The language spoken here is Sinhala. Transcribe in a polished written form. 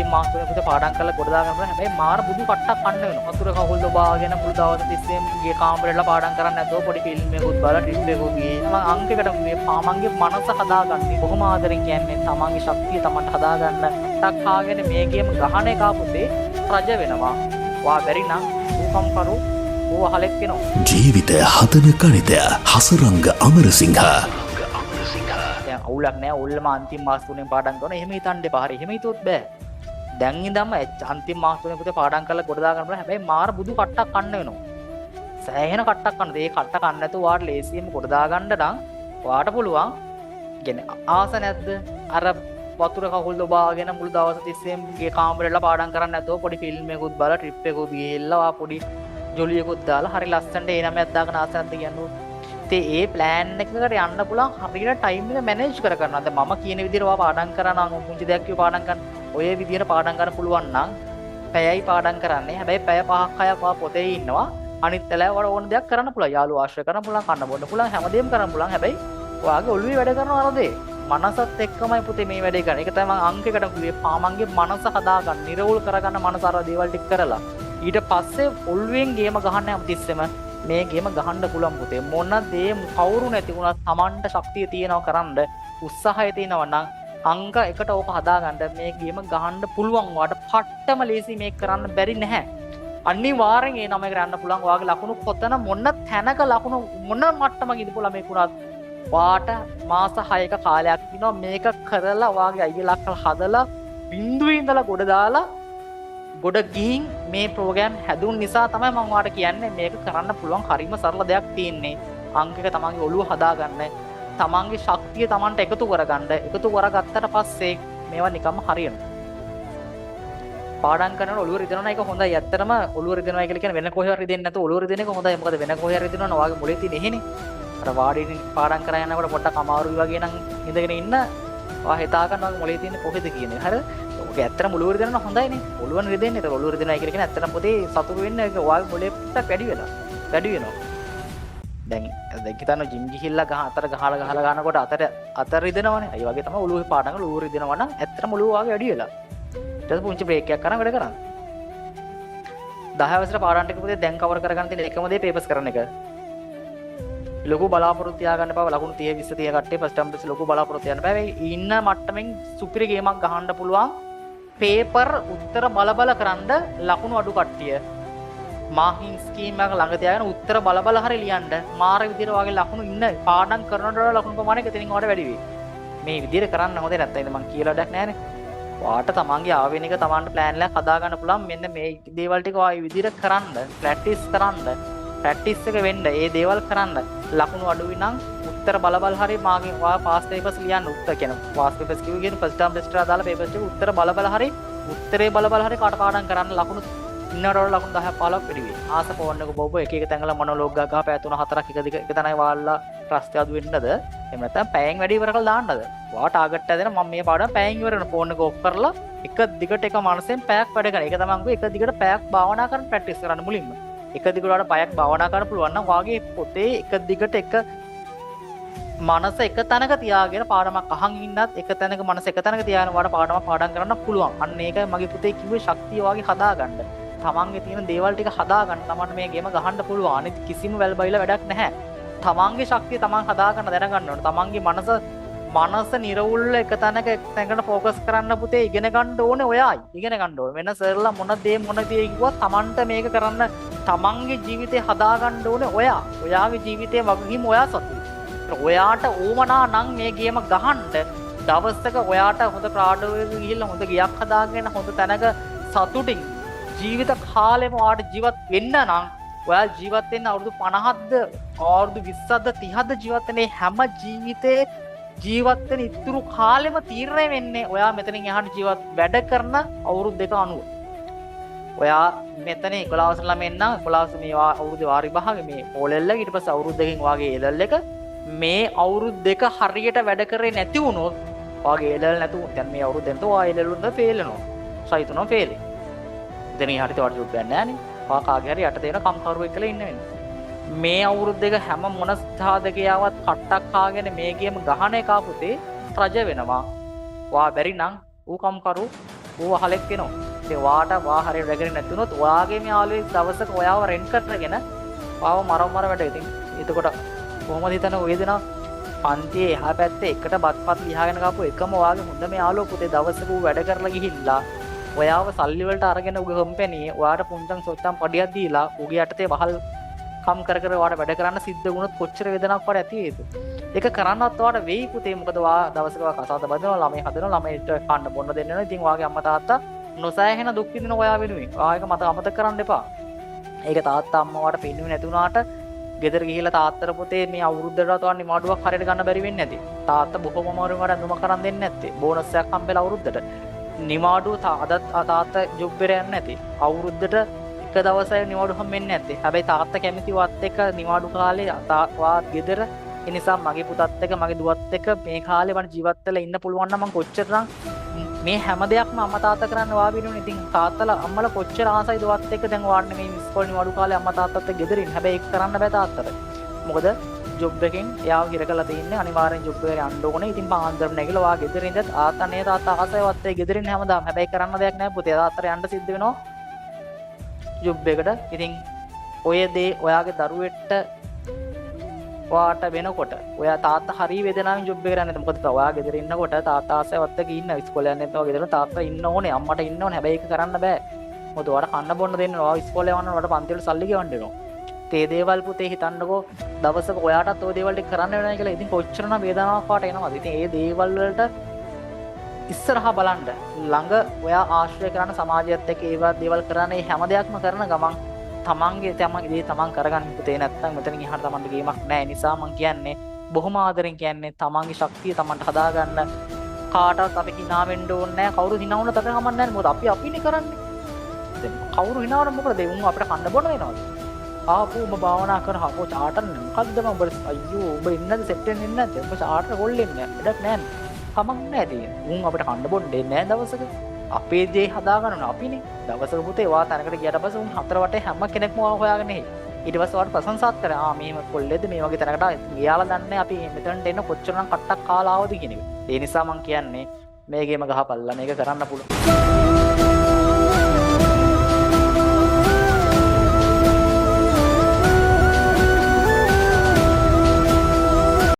අන්තිම මාස තුනේ පුතේ පාඩම් කරලා ගොඩ දාගන්න පුළුවන්. හැබැයි මාර බුදු කට්ටක් කන්න වෙනවා. වතුර කහුල් දබාගෙන මුළු දවස් තිස්සේම ගියේ කාමරේලා පාඩම් කරන්නේ නැතුව පොඩි ෆිල්ම් එකකුත් බලලා ට්‍රිප් එකකුත් ගියේ. මම අංකයකට මේ තමන්ගේ මනස හදාගන්නේ කොහොම ආදරෙන් කියන්නේ තමන්ගේ ශක්තිය තමන්ට හදාගන්න ටක් කාගෙන මේ ගේම ගහන එක පුතේ රජ වෙනවා. වා බැරි නම් ඌකම් කරු ඌ අහලෙක් වෙනවා. ජීවිතය හදන ගණිතය හසරංග අමරසිංහ. දැන් අවුලක් නෑ. ඔල්ලම අන්තිම මාස තුනෙන් පාඩම් කරනවා. එහෙම හිතන්න එපා. හරි. එහෙම හිතුවොත් බෑ. දැන් ඉඳන්ම අන්තිම මාස තුනේ පුතේ පාඩම් කරලා ගොඩ දාගන්න බලන්න. හැබැයි මාර බුදු කට්ටක් කන්න වෙනවා. සෑහෙන කට්ටක් කන්න. ඒ කට්ට කන්න නැතුව වාට ලේසියෙම ගොඩ දාගන්න නම් වාට පුළුවන්. කියන්නේ ආස නැද්ද? අර වතුර කකුල් දබාගෙන මුළු දවස් තිස්සේම ගේ කාමරේලා පාඩම් කරන්නේ නැතුව පොඩි ෆිල්ම් එකකුත් බලලා ට්‍රිප් එකකුත් ගිහිල්ලා වා පොඩි ජොලියකුත් දාලා හරි ලස්සනට ඒ නමයක් දාගෙන ආස නැද්ද කියන්නේ. ඉතින් ඒ ප්ලෑන් එකකට යන්න පුළුවන් හරියට ටයිම් එක මැනේජ් කර ගන්නවා. දැන් මම කියන විදිහට වා පාඩම් කරා නම් පුංචි දෙයක් කිව්ව පාඩම් කරන්න ඔය විදිහට පාඩම් ගන්න පුළුවන් නම් පැයයි පාඩම් කරන්නේ. හැබැයි පැය 5ක් 6ක් වා පොතේ ඉන්නවා. අනිත් වෙලාව වල ඕන දෙයක් කරන්න පුළුවන්. යාළුවෝ ආශ්‍රය කරන්න පුළුවන්, කන්න බොන්න පුළුවන්, හැමදේම කරන්න පුළුවන්. හැබැයි ඔයාගේ ඔළුවේ වැඩ කරනවා අරදේ. මනසත් එක්කමයි පුතේ මේ වැඩේ කරන්නේ. ඒක තමයි මම අංකයකට කිව්වේ. පාමන්ගේ මනස හදාගන්න, නිරවුල් කරගන්න මනස අර දේවල් ටික කරලා. ඊට පස්සේ ඔළුවෙන් ගේම ගහන්න හැමතිස්සෙම මේ ගේම ගහන්න පුළුවන් පුතේ. මොන දේ කවුරු නැති වුණත් Tamanට ශක්තිය තියෙනවා කරන්න, උත්සාහය තියෙනවා නම් අංක එකට ඕක හදාගන්න මේ ගේම ගහන්න පුළුවන්. වාට පට්ටම ලේසි මේක කරන්න බැරි නැහැ. අනිවාර්යෙන් ඒ නම එකට යන්න පුළුවන්. ඔයාගේ ලකුණු කොතන මොන තැනක ලකුණු මොන මට්ටමක ඉඳපු ළමෙක් වුණත් වාට මාස 6ක කාලයක් දිනවා මේක කරලා වාගේ අයියලක් හදලා බිඳුවේ ඉඳලා ගොඩ දාලා ගොඩ ගිහින් මේ ප්‍රෝග්‍රෑම් හැදුන් නිසා තමයි මම ඔයාලට කියන්නේ මේක කරන්න පුළුවන් හරිම සරල දෙයක් තියෙන්නේ. අංකයක තමන්ගේ ඔළුව හදාගන්න, තමන්ගේ ශක්තිය තමන්ට එකතු කරගන්න. එකතු කරගත්තට පස්සේ මේවා නිකම්ම හරියනවා. පාඩම් කරනකොට ඔළුව රිදෙනවා එක හොඳයි. ඇත්තටම ඔළුව රිදෙනවා කියලා කියන්නේ වෙන කොහේ හරි රිදෙන්නේ නැතුව ඔළුව රිදෙන එක හොඳයි. මොකද වෙන කොහේ හරි රිදෙනවා නම් ඔයාගේ මොලේ තියෙන එහෙනේ. අර වාඩියෙන් පාඩම් කරා යනකොට පොඩ්ඩක් අමාරුයි වගේ නම් ඉඳගෙන ඉන්න ඔයා හිතා ගන්නවා මොලේ තියෙන්නේ කොහෙද කියන්නේ. හරි. ඔක ඇත්තටම ඔළුව රිදෙනවා හොඳයිනේ. ඔළුවන් රිදෙන්නේ. ඒක ඔළුව රිදෙනවා කියලා කියන්නේ ඇත්තටම පොතේ සතුරු වෙන්න ඒක ඔයාගේ මොලේ පුට්ටක් වැඩි වෙනවා. දැන් හිතන්න ජිම් ගිහිල්ලා අතර ගහලා ගන්නකොට අතර රිදෙනවනේ. ඒ වගේ තමයි ඔළුවේ පාඩම් කරලා ඔළුව රිදෙනවා නම් ඇත්තටම ඔළුව වාගේ වැඩි වෙලා. ඊට පස්සේ පුංචි බ්‍රේක් එකක් කරන් වැඩ කරන්න. 10 වසර පාඩම් ටික පුතේ දැන් කවර් කරගන්න තියෙන එකම දේ පේපර්ස් කරන එක. ලොකු බලාපොරොත්තු තියාගන්න බෑ. ලකුණු 30 20 30 කට්ටිය ෆස්ට් ටර්ම් ලොකු බලාපොරොත්තු තියන්න බෑ. ඉන්න මට්ටමින් සුපිරි ගේමක් ගහන්න පුළුවන්. පේපර් උත්තර බල කරන්න ලකුණු අඩු කට්ටිය මාහින් ස්කීම් එක ළඟ තියාගෙන උත්තර බල හරි ලියන්න. මාර විදියට වගේ ලකුණු ඉන්න පාඩම් කරනකොට ලකුණු ප්‍රමාණය එතනින් ඔයාලට වැඩි වෙයි. මේ විදියට කරන්න හොඳේ නැත්නම් මම කියලා වැඩක් නැහැ නේ. ඔයාට තමන්ගේ ආවෙනික තමන්ට ප්ලෑන් එකක් හදා ගන්න පුළුවන්. මෙන්න මේ දේවල් ටික ඔයා මේ විදියට කරන්න, ප්‍රැක්ටිස් කරන්න. ප්‍රැක්ටිස් එක වෙන්න ඒ දේවල් කරන්න. ලකුණු අඩුයි නම් උත්තර බල හරි මාගේ ඔයා පාස් පේපර්ස් ලියන්න. උත්තර කියන පාස් පේපර්ස් කියන්නේ ෆස්ට් ටර්ම් ටෙස්ට් එක දාලා පේපර්ස් ටික උත්තර බල හරි උත්තරේ බල හරි කටපාඩම් කරන්න. ලකුණු ඉන්නවට ලකුණු 10ක් 15ක් වැඩි වෙයි. ආස ෆෝන් එක බොබ එක තැඟල මොනොලොග් ගහ පැය 3-4ක් එක තැනයි වාල්ලා ප්‍රශ්න අදු වෙන්නද? එහෙම නැත්නම් පැයෙන් වැඩි ඉවර කරලා දාන්නද? ඔයා ටාගට් එක දෙන මම මේ පාඩම පැයෙන් ඉවර කරන ෆෝන් එක ඔෆ් කරලා එක දිගට එක මනසෙන් පැයක් වැඩ කරන. ඒක තමයි මම එක දිගට පැයක් භාවනා කරන් ප්‍රැක්ටිස් කරන්න මුලින්ම. එක දිගට වඩා පැයක් භාවනා කරන්න පුළුවන් නම් වාගේ පොතේ එක දිගට එක මනස එක තැනක තියාගෙන පාඩමක් අහන් ඉන්නත් එක තැනක මනස එක තැනක තියාගෙන වඩා පාඩමක් පාඩම් කරන්න පුළුවන්. අන්න ඒකයි මගේ පුතේ කිව්වේ ශක්තිය වාගේ හදාගන්න. තමන්ගේ තියෙන දේවල් ටික හදාගන්න. තමන්ට මේ ගේම ගහන්න පුළුවන්. අනිත් කිසිම වැල් බයිලා වැඩක් නැහැ. තමන්ගේ ශක්තිය තමන් හදාගන්න දැනගන්න ඕනේ. තමන්ගේ මනස නිරවුල්ව එක තැනකට ફોකස් කරන්න පුතේ ඉගෙන ගන්න ඕනේ ඔයායි. ඉගෙන ගන්න ඕනේ. වෙන සර්ලා මොන දේ කිව්වත් තමන්ට මේක කරන්න තමන්ගේ ජීවිතේ හදාගන්න ඕනේ ඔයා. ඔයාගේ ජීවිතේ වගකීම ඔයා සතුයි. ඔයාට ඕමනා නම් මේ ගේම ගහන්න දවසක ඔයාට හොඳ ප්‍රාඩෝවක ගිහිල්ලා හොඳ ගියක් හදාගෙන හොඳ තැනක සතුටින් ජීවිත කාලෙම ඔයාට ජීවත් වෙන්න නම් ඔයා ජීවත් වෙන්න අවුරුදු 50ක්ද අවුරුදු 20ක්ද 30ක්ද ජීවත් වෙන්නේ හැම ජීවිතේ ජීවත් වෙන ඉතුරු කාලෙම තීරණය වෙන්නේ ඔයා මෙතනින් එහාට ජීවත් වැඩ කරන අවුරුදු දෙක අනුව. ඔයා මෙතන 11 ළමෙන් නම් 11 මේ අවුරුදු වාරි භාග මේ ඕලෙල්ල ඊට පස්සේ අවුරුදු දෙකකින් වාගේ ඒලල් එක මේ අවුරුදු දෙක හරියට වැඩ කරේ නැති වුණොත් වාගේ ඒලල් නැතු දැන් මේ අවුරුද්දෙන් තෝ ආ ඒලල් වුණා ෆේල් වෙනවා. සයිතුනෝ ෆේල්. ඉතින් ඊහාට වට ජොබ් ගන්න නෑනේ. ඔයා කාගේ හරි යට දෙන කම්කරුවෙක් කියලා ඉන්න වෙන්නේ. මේ අවුරුදු දෙක හැම මොන සාධකයාවත් කට්ටක් කාගෙන මේ ගේම ගහන එක පුතේ රජ වෙනවා. වා බැරි නම් ඌ කම්කරු ඌ අහලෙක් වෙනවා. ඉතින් වාට වා හරියට රැගෙන නැතුනොත් ඔයාගේ මේ යාළුවෙක් දවසක ඔයාව රෙන්ට් කරගෙන පාව මර වැඩ. ඉතින් එතකොට කොහොමද හිතන වේදනාව? පන්තියේ එහා පැත්තේ එකට බත්පත් ලියාගෙන ගාපු එකම ඔයාගේ හොඳම යාළුවා පුතේ දවසක ඌ වැඩ කරලා ගිහිල්ලා ඔයාව සල්ලි වලට අරගෙන උගේ කම්පැනි ඔයාට පුංචන් සොච්චම් පඩියක් දීලා උගේ යටතේ වහල් කම් කර ඔයාට වැඩ කරන්න සිද්ධ වුණොත් කොච්චර වේදනාවක් වඩ ඇති වේද? ඒක කරන්නවත් ඔයාට වෙයි පුතේ. මොකද ඔයා දවසක කසාද බඳිනවා, ළමයි හදනවා, ළමයිට කන්න බොන්න දෙන්න වෙනවා. ඉතින් ඔයාගේ අම්මා තාත්තා නොසෑහෙන දුක් විඳින ඔයා වෙනුවෙන්. ඔයා ඒක මත අමතක කරන්න එපා. ඒක තාත්තා අම්මා ඔයාට පෙන්නුවේ නැති වුණාට ගෙදර ගිහිල්ලා තාත්තට පුතේ මේ අවුරුද්දට ඔයාට නිවාඩුවක් හරියට ගන්න බැරි වෙන්නේ නැති. තාත්තා බොහොම අමාරුවෙන් ඔයාට අඳුම කරන් දෙන්නේ නැත්තේ. බෝනස් එකක් හම්බෙලා අවුරුද්දට. නිවාඩුව තාත්තා ජොබ් එකට යන්නේ නැති. අවුරුද්දට එක දවසයි නිවාඩු හම්බෙන්නේ නැත්තේ. හැබැයි තාත්තා කැමති වත් එක්ක නිවාඩු කාලේ වාත් ගෙදර. ඒ නිසා මගේ පුතත් එක්ක මගේ දුවත් එක්ක මේ කාලේ මට ජීවත් වෙලා ඉන්න පුළුවන් නම් මම කොච්චරනම් මේ හැම දෙයක්ම අම්මා තාත්තා කරන්න වා බිනුනේ. ඉතින් තාත්තලා අම්මලා කොච්චර ආසයිද වත් එක්ක දැන් වාඩනේ මේ ඉස්කෝලේ නිවාඩු කාලේ අම්මා තාත්තත් එක්ක ගෙදර ඉන්න. හැබැයි ඒක කරන්න බෑ තාත්තට. මොකද ජොබ් එකෙන් එයාව හිර කරලා තින්නේ අනිවාර්යෙන් ජොබ් එකට යන්න ඕනේ. ඉතින් පාන්දර නැගිලා වා ගෙදර ඉඳත් ආතන්නේ තාත්තා ආසයි වත් එක්ක ගෙදර ඉන්න හැමදාම. හැබැයි කරන්න දෙයක් නැහැ පුතේ. තාත්තට යන්න සිද්ධ වෙනවා ජොබ් එකට. ඉතින් ඔය දේ ඔයාගේ දරුවෙට ඔයාට වෙනකොට ඔයා තාත්තා හරි වේදනාවෙන් ජොබ් එක කරන්නේ. මොකද ඔයා ගෙදර ඉන්නකොට තාත්තා ආසයවත් එක්ක ඉන්න ඉස්කෝලේ යන්නේ නැත්නම් ගෙදර තාත්තා ඉන්න ඕනේ, අම්මට ඉන්න ඕනේ. හැබැයි ඒක කරන්න බෑ. මොකද ඔයාට කන්න බොන්න දෙන්න ඔයා ඉස්කෝලේ යවන්න ඔයාට පන්ති වල සල්ලි ගෙවන්න වෙනවා. ඒ දේවල් පුතේ හිතන්නකෝ දවසක ඔයාටත් ওই දේවල් ටික කරන්න වෙනවා කියලා. ඉතින් කොච්චරනම් වේදනාවක් වාට එනවද? ඉතින් ඒ දේවල් වලට ඉස්සරහා බලන්න ළඟ ඔයා ආශ්‍රය කරන සමාජයත් එක්ක ඒවා දේවල් කරන්නේ හැම දෙයක්ම කරන ගමන් තමන්ගේ දේ තමන් කරගන්න පුතේ. නැත්තම් මෙතනින් එහාට තමන්ට ගේමක් නැහැ. නිසා මම කියන්නේ බොහොම ආදරෙන් කියන්නේ තමන්ගේ ශක්තිය තමන්ට හදාගන්න. කාටවත් අපි hina වෙන්න ඕනේ නැහැ. කවුරු hina වුණත් අපිට කමක් නැහැ. මොකද අපිනේ කරන්නේ. දැන් කවුරු hina වුණා මොකද? උන් අපිට කන්න බොන්න දෙනවද? ආපු ඔබ භාවනා කරා අපෝ චාටර් නේ. මොකද්ද මම ඔබ අයියෝ ඔබ ඉන්නද සෙට් වෙන්නේ නැද්ද? ඔබ චාටර් කොල්ලෙන්නේ නැහැ. වැඩක් නැහැ. කමක් නැහැ තියෙන. උන් අපිට කන්න බොන්න දෙන්නේ නැහැ දවසක. අපේ දේ හදාගන්න අපිනේ. දවසක පුතේ වා තැනකට ගියට පස්සේ උන් හතර වටේ හැම කෙනෙක්ම හොයාගෙන එයි. ඊට පස්සේ වාට ප්‍රශංසාත් කරා. මෙහෙම කොල්ලෙද්ද මේ වගේ තැනකට ගියාලා දන්නේ අපි මෙතනට එන්න කොච්චරනම් කට්ටක් කාලා ආවද කියන එක. ඒ නිසා මම කියන්නේ මේ ගේම ගහපල්ලා මේක කරන්න පුළුවන්.